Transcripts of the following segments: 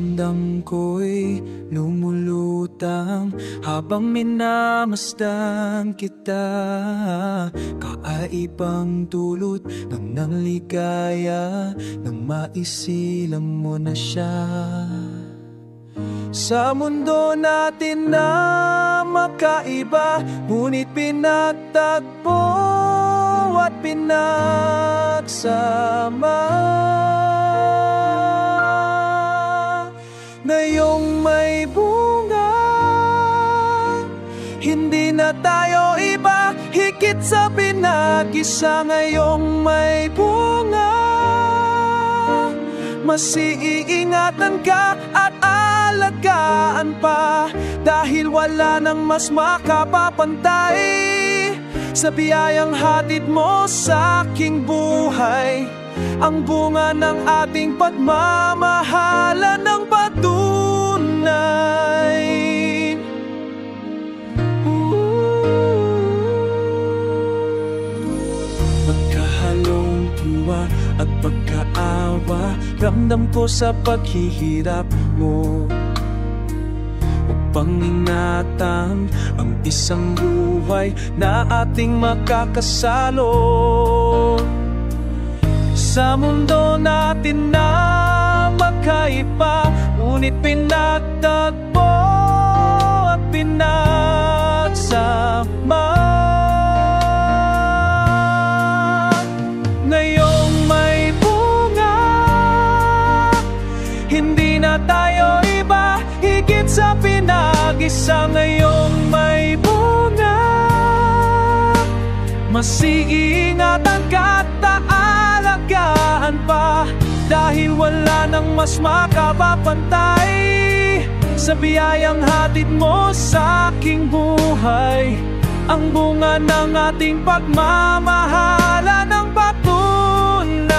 Pakiramdam ko'y lumulutang habang minamasdan kita. Kaaibang dulot ng ligaya nang maisilang mo na siya. Sa mundo natin na makaiba, ngunit pinagtagpo at pinagsama. Ngayong may bunga, hindi na tayo iba, higit sa pinag-isa. Ngayong may bunga, mas iingatan ka at alagaan pa, dahil wala nang mas makapapantay sa biyayang hatid mo sa aking buhay. Ang bunga ng ating pagmamahala ng patunay. Magkahalong tuwa at pagkaawa, ramdam ko sa paghihirap mo, upang ingatan ang isang buhay na ating makakasalo. Sa mundo natin na magkaiba, ngunit pinagtagpo at pinagsama. Ngayong may bunga, hindi na tayo iba, higit sa pinag-isa. Ngayong may bunga, mas iingatan ka at aalagaan pa, dahil wala nang mas makapapantay sa biyayang hatid mo sa aking buhay. Ang bunga ng ating pagmamahala ng patunay.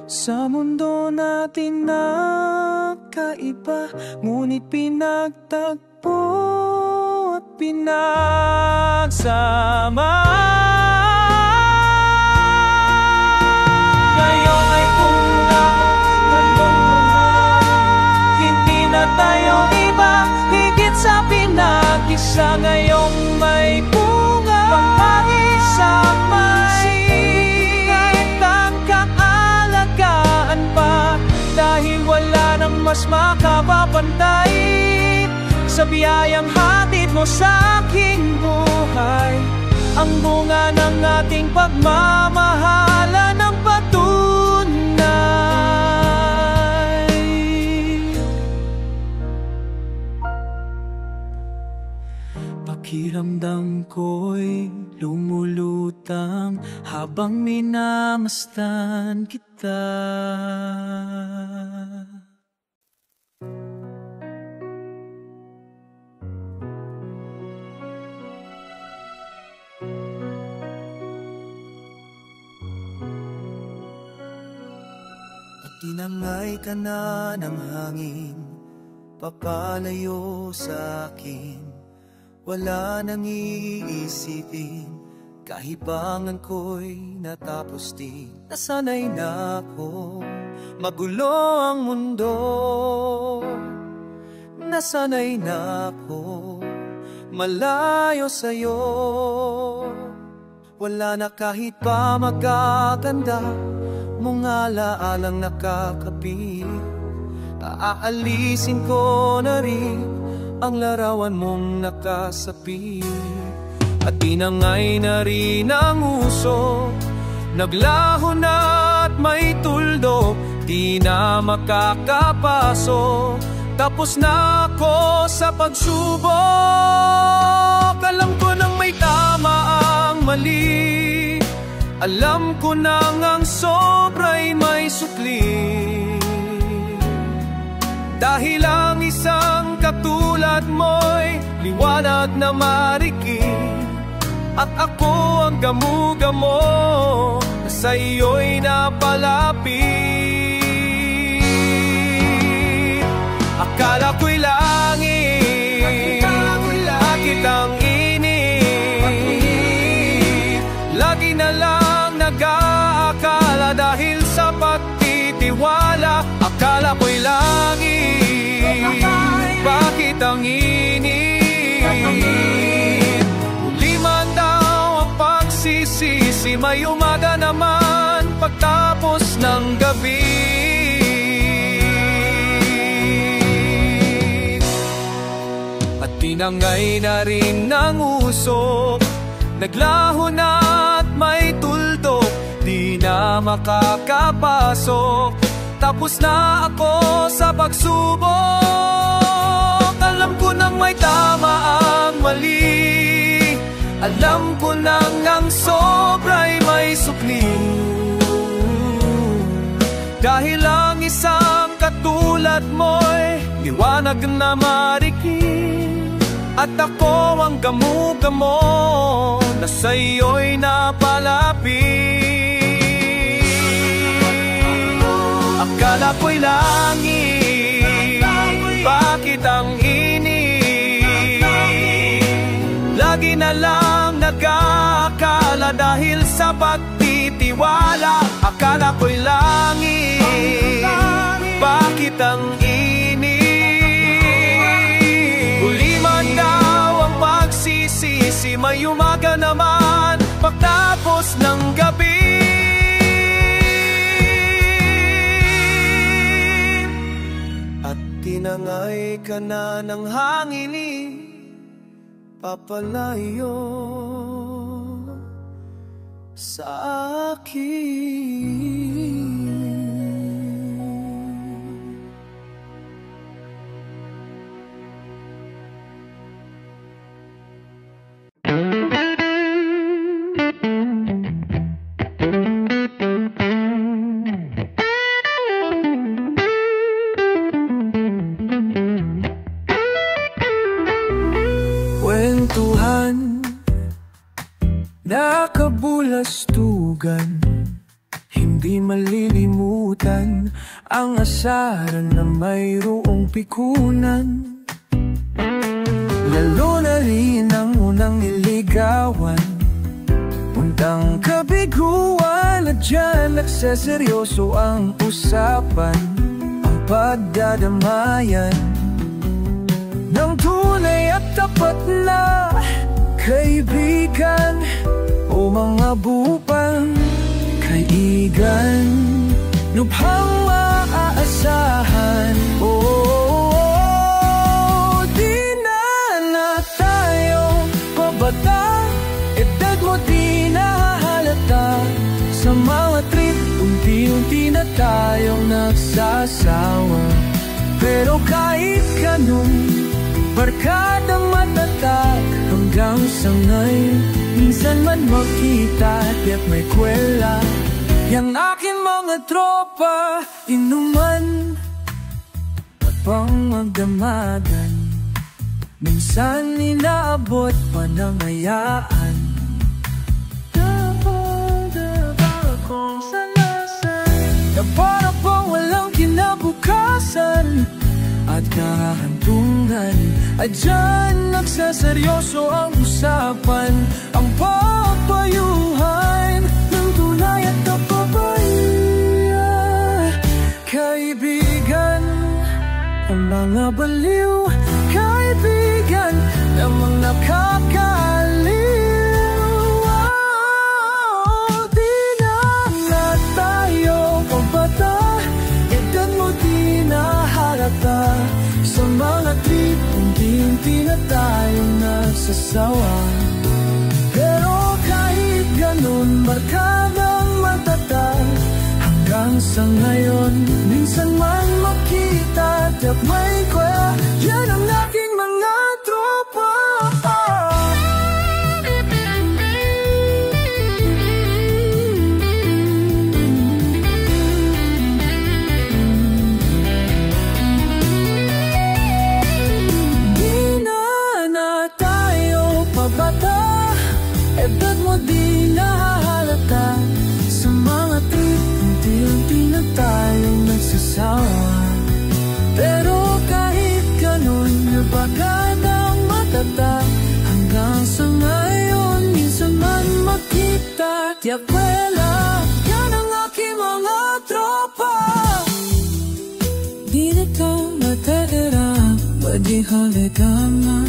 Sa mundo natin na kaiba, ngunit pinagtagpo at pinagsama. Ngayon ay bunga, hindi na tayo iba, higit sa pinag-isa. Ngayong may bunga, pag-isama, ingatan kang alagaan pa, dahil wala nang mas makapapantay sa biyayang hatid mo sa aking buhay. Ang bunga ng ating pagmamahala ng patunay. Pakiramdam ko'y lumulutang habang minamasdan kita. Tinangay ka na ng hangin, papalayo sa akin. Wala nang iisipin, kahibangan ko'y natapos din. Nasanay na ako, magulo ang mundo. Nasanay na ako, malayo sa'yo. Wala na kahit pa magaganda mong alaalang nakakapit. Aalisin ko na rin ang larawan mong nakasapit. At tinangay na rin ang uso, naglaho na at may tuldo, di na makakapasok. Tapos na ako sa pagsubok. Alam ko nang may tama ang mali, alam ko nang ang sobra'y may sukli. Dahil ang isang katulad mo'y liwanag na marikit, at ako ang gamo-gamo na sa iyo'y napalapit. Akala ko'y langit, bakit ang init? na lang nag-aakala dahil sa pagtitiwala. Akala ko'y langit, bakit ang init? Huli man daw ang pagsisisi, may umaga naman pagtapos ng gabi. At tinangay na rin ng usok, naglaho na at may tuldok, di na makakapasok. Tapos na ako sa pagsubok. Alam ko nang may tama ang mali, alam ko nang ang sobra'y may sukli. Dahil ang isang katulad mo'y liwanag na marikin, at ako ang gamo-gamo na sa'yo'y napalapit. Akala ko'y langit, bakit ang init? Lagi na lang nag-aakala dahil sa pagtitiwala. Akala ko'y langit, bakit ang init? Huli man daw ang pagsisisi, may umaga naman pagtapos ng gabi. Tinangay ka na ng hangin, papalayo sa akin. Kwentuhan, nakabulastugan, hindi malilimutan ang asaran na mayroong pikunan. Lalo na rin ang unang niligawan, untang kabiguan, at dyan nagseseryoso ang usapan, ang pagdadamayan ng tunay at tapat na kaibigan, o mga bupang kaibigan, lubhang maaasahan. Di na tayo pabata, edad mo di nahahalata. Sa mga trip, unti-unti na tayong nagsasawa. Pero kahit ganun, barkadang matatag hanggang sa ngayon. Minsan man magkita at may kwela, yang aking mga tropa, inuman at pangmagdamagan. Minsan inaabot panangayaan. Dapat akong salasan, na para pang walang kinabukasan at kahantungan. At dyan nagsaseryoso ang usapan, ang papayuhan ng tunay at kapabaihan. Kaibigan, ang mga baliw, kaibigan, namang nakakaliw. Di na tayo pabata, edad mo di nahalata. Sa mga trip, unti-unti na tayong nagsasawa. Pero kahit ganun, barkadang matatag hanggang sa ngayon. Minsan man makita at may kwela, yan ang aking mga tropa. Edad mo di nahahalata. Sa mga trip, unti-unti na tayong nagsasawa. Pero kahit ganun, napagandang matatag hanggang sa ngayon. Minsan man makita Tiabuela, yan ang aking mga tropa. Di na ka matera, wadi haligama.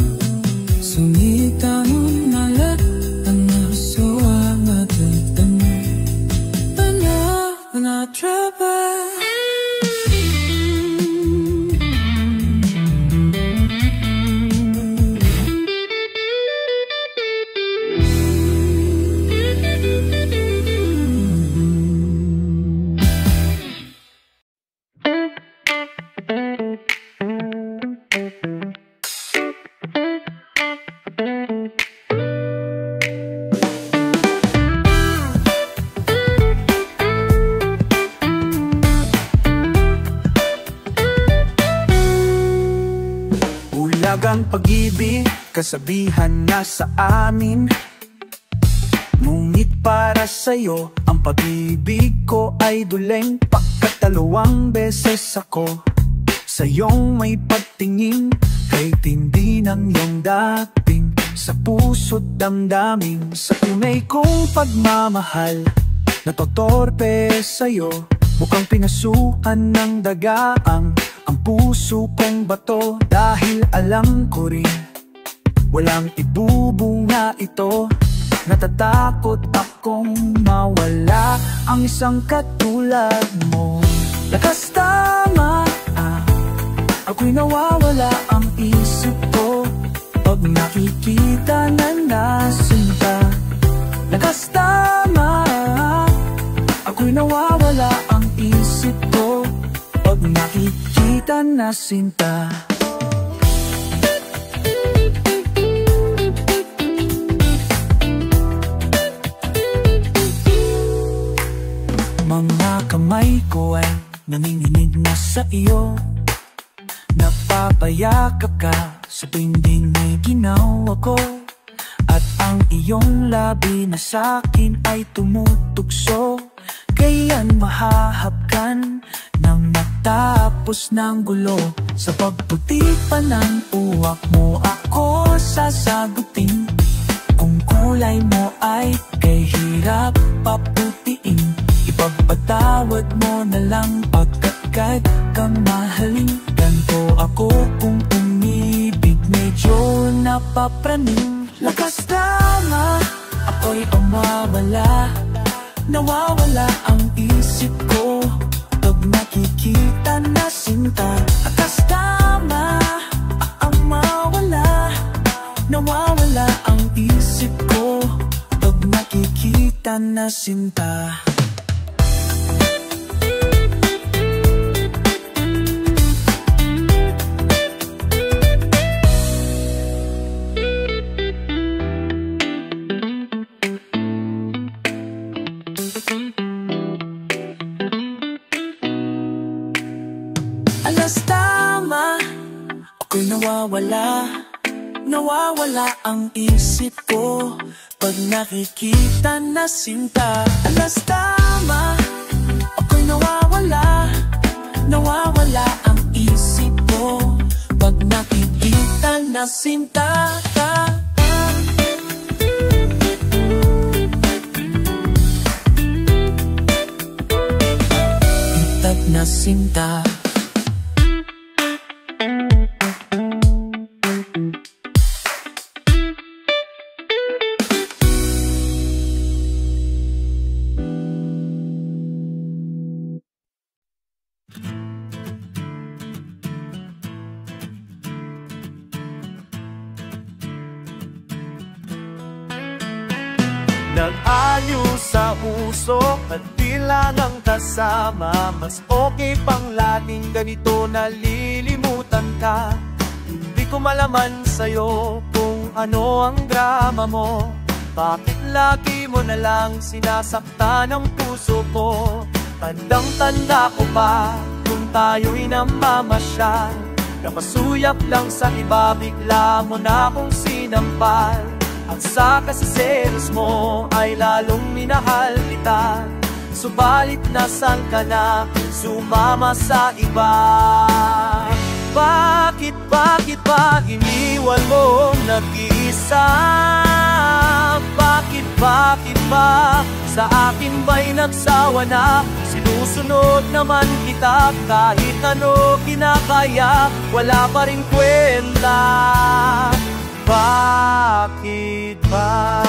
Sumita nun nalat, ang nasuwa matutama. Pana tropa. Ang pag-ibig, kasabihan na sa amin. Ngunit para sa'yo, ang pag-ibig ko ay duleng. Pagkatalawang beses ako sa iyong may pagtingin. Kay tindi ng iyong dating sa puso't damdamin. Sa tunay kong pagmamahal, natotorpe sa'yo. Mukhang pinasukan ng dagaang ang puso kong bato. Dahil alam ko rin, walang ibubunga ito. Natatakot akong mawala ang isang katulad mo. Lakas tama, ako'y nawawala ang isip ko pag nakikita na nasinta. Lakas tama, ako'y nawawala ang isip ko pag nakikita na sinta. Mga kamay ko ay nanginginig na sa iyo. Napapayakap ka sa tuwing may ginawa ko. At ang iyong labi na sa'kin ay tumutugso. Kaya't mahahapkan nang matapos ng gulo. Sa pagputik pa ng uwak mo ako sasagutin. Kung kulay mo ay kay hirap paputiin. Ipagpatawad mo na lang pagkat kahit kang mahalin. Ganto ako kung umibig, medyo napapraning. Lakas tama, ako'y umawala. Nawawala ang isip ko pag nakikita na sinta. Lakas tama, ang mawala. Nawawala ang isip ko pag nakikita na sinta. Alas tama, ako'y nawawala. Nawawala ang isip ko pag nakikita na sinta. Alas tama, ako'y nawawala. Nawawala ang isip ko pag nakikita na sinta. Itat na sinta. Nag-aliw sa usok at tila ng kasama. Mas okay pang laging ganito, nalilimutan ka. Hindi ko malaman sa'yo kung ano ang drama mo. Bakit lagi mo na lang sinasaktan ang puso ko? Tandang-tanda ko pa kung tayo'y namamasyal. Napasuyap lang sa iba, bigla mo na akong sinampal. At sa kasiselos mo ay lalong minahal kita. Subalit nasan ka na, sumama sa iba? Bakit ba iniwan mo nag-iisa? Bakit bakit ba sa akin ba'y nagsawa na? Sinusunod naman kita kahit ano kinakaya, wala pa rin kwenta. Bakit ba?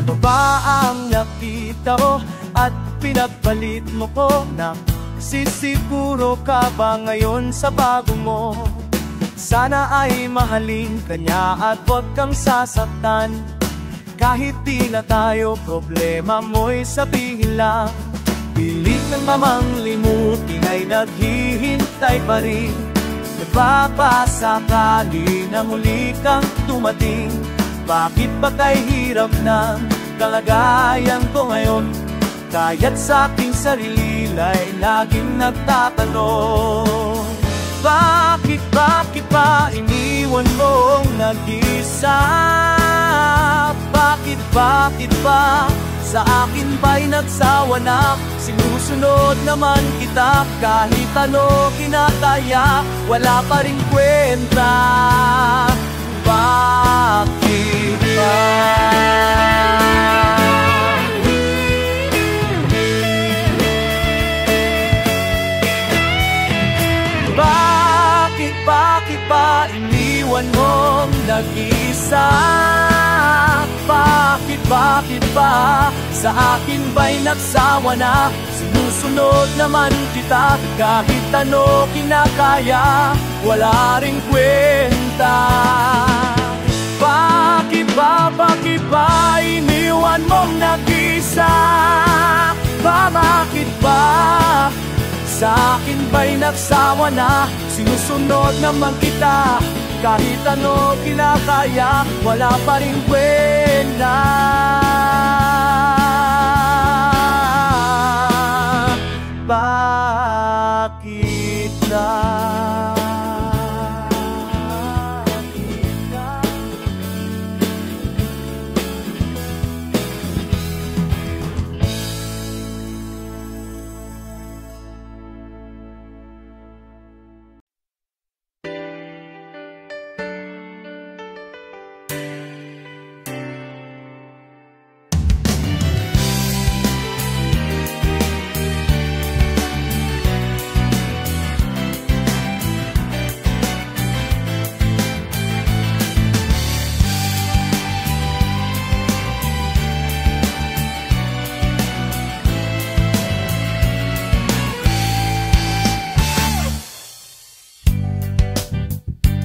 Ano ba ang nakita mo at pinagpalit mo ko? Sisiguro ka ba ngayon sa bago mo? Sana ay mahalin ka niya at huwag kang sasaktan. Kahit di na tayo, problema mo'y sabihin lang. Pilit ng mamang limutin ay naghihintay pa rin. Nagpapasakali na muli kang dumating. Bakit ba kay hirap ng kalagayan ko ngayon? Kaya't sa aking sarili ay laging nagtatanong, bakit ba iniwan mong nag-isa? Bakit ba sa akin ba'y nagsawa na? Sinusunod naman kita kahit ano kinakaya, wala pa rin kwenta. Bakit ba? Bakit ba iniwan mong nag-isa? Bakit ba sa akin ba'y nagsawa na? Sinusunod naman kita kahit ano kinakaya, wala ring kwenta. Bakit ba iniwan mong nag-isa? Bakit ba sa akin ba'y nagsawa na? Sinusunod naman kita kahit ano kinakaya, wala pa rin kwenta. Bakit na?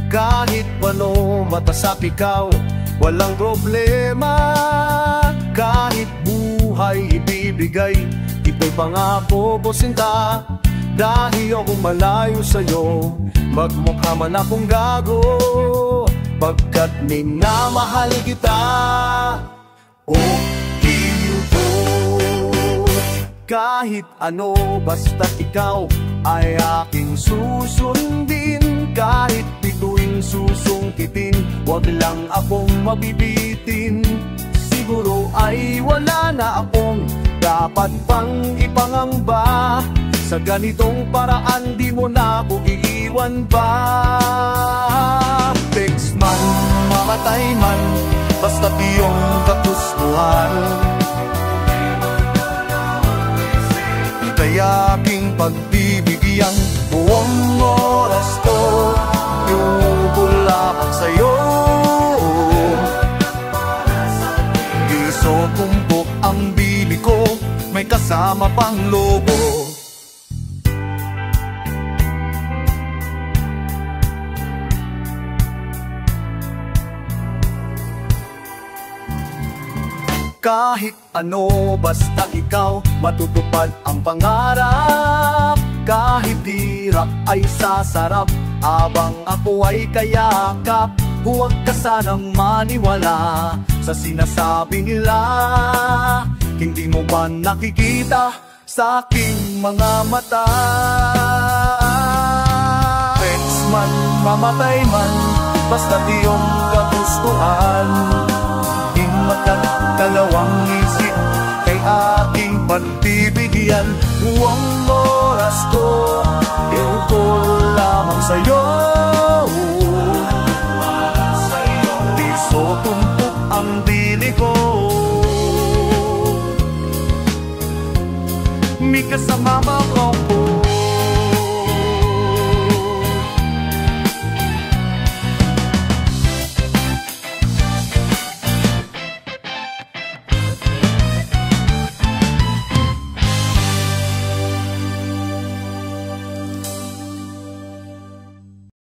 Kahit pano matasak ikaw, walang problema. Kahit buhay ibibigay, ito'y pangako ko sinta. Dahil akong malayo sa'yo, magmukha man akong gago, pagkat minamahal kita. Oh, ito. Kahit ano, basta ikaw ay aking susundin. Kahit bituin susungkitin, wag lang akong mabibitin. Siguro ay wala na akong dapat pang ipangamba. Sa ganitong paraan di mo na ako iiwan pa. Text man, mamatay man, basta't iyong kagustuhan. Kaya aking pagbibigyan buong oras ko, iuubol lamang sa'yo. Giso tumpok ang bili ko, may kasama pang logo. Kahit ano, basta ikaw, matutupad ang pangarap. Kahit hirap ay sasarap, habang ako ay kayakap. Huwag ka sanang maniwala sa sinasabi nila. Hindi mo ba nakikita sa aking mga mata? Text man, mamatay man, basta't iyong kagustuhan. Dalawang isip kay aking pagbibigyan. Buong oras ko, iuko lamang May kasama mo